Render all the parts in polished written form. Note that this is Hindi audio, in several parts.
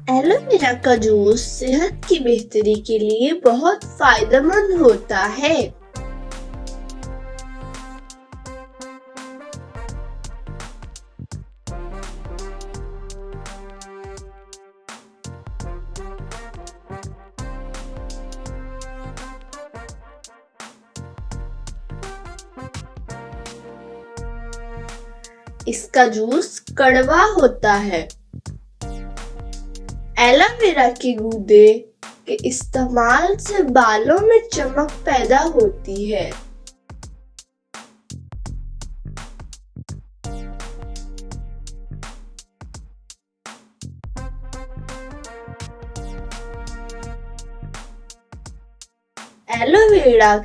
एलोवेरा का जूस सेहत की बेहतरी के लिए बहुत फायदेमंद होता है। इसका जूस कड़वा होता है। एलोवेरा के गूदे के इस्तेमाल से बालों में चमक पैदा होती है। एलोवेरा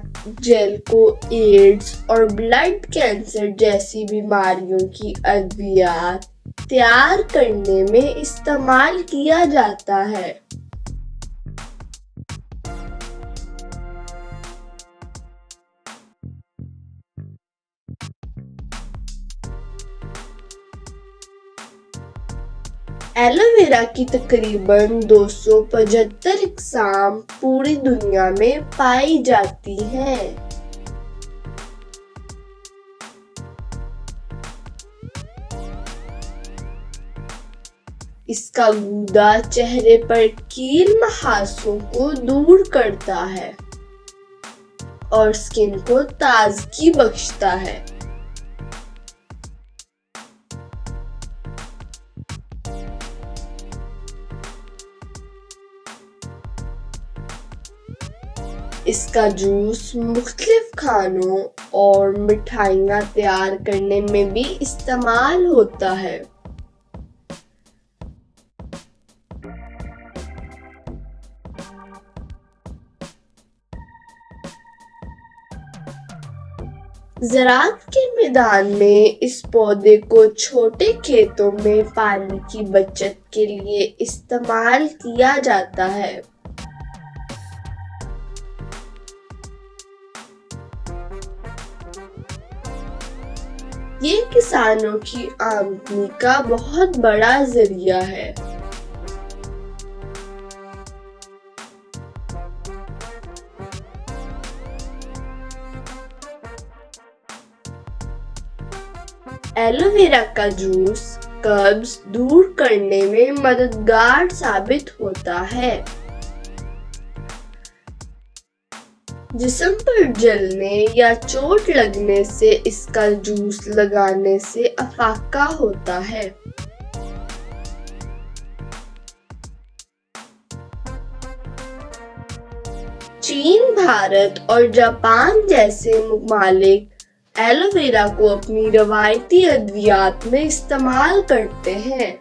जेल को एड्स और ब्लड कैंसर जैसी बीमारियों की अद्वियात तैयार करने में इस्तेमाल किया जाता है। एलोवेरा की तकरीबन 275 इकसाम पूरी दुनिया में पाई जाती हैं। इसका गूदा चेहरे पर कील मुहासों को दूर करता है और स्किन को ताजगी बख्शता है। इसका जूस मुख्तलिफ खानों और मिठाइयाँ तैयार करने में भी इस्तेमाल होता है। ज़राअत के मैदान में इस पौधे को छोटे खेतों में पानी की बचत के लिए इस्तेमाल किया जाता है। ये किसानों की आमदनी का बहुत बड़ा जरिया है। एलोवेरा का जूस कब्ज दूर करने में मददगार साबित होता है। जिस्म पर जलने या चोट लगने से इसका जूस लगाने से अफाका होता है। चीन, भारत और जापान जैसे ममालिक एलोवेरा को अपनी रवायती अद्वियात में इस्तेमाल करते हैं।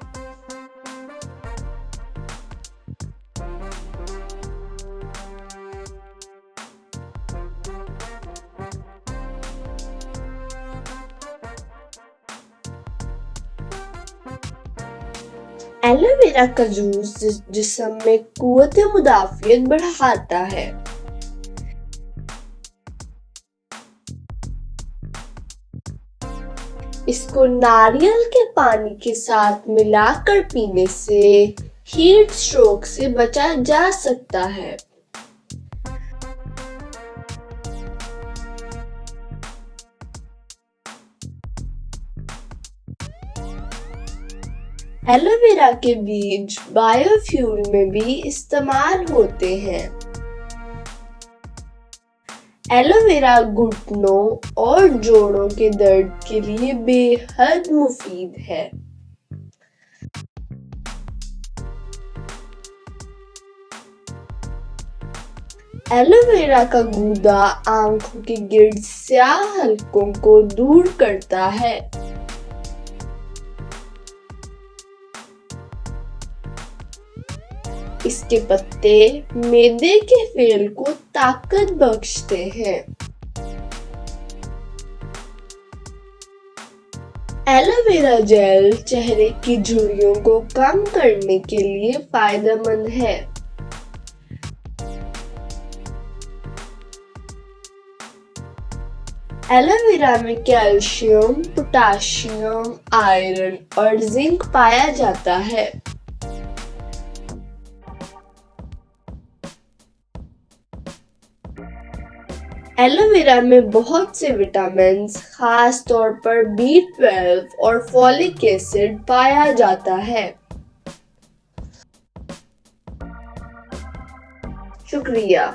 एलोवेरा का जूस जिस्म में कुव्वत मुदाफ़ियत बढ़ाता है। इसको नारियल के पानी के साथ मिलाकर पीने से हीट स्ट्रोक से बचा जा सकता है। एलोवेरा के बीज बायोफ्यूल में भी इस्तेमाल होते हैं। एलोवेरा घुटनों और जोड़ों के दर्द के लिए बेहद मुफीद है। एलोवेरा का गूदा आंखों के गिर्द स्याह हलकों को दूर करता है। इसके पत्ते मैदे के फेल को ताकत बख्शते हैं। एलोवेरा जेल चेहरे की झुर्रियों को कम करने के लिए फायदेमंद है। एलोवेरा में कैल्शियम, पोटाशियम, आयरन और जिंक पाया जाता है। एलोवेरा में बहुत से विटामिन, खास तौर पर B12 और फॉलिक एसिड पाया जाता है। शुक्रिया।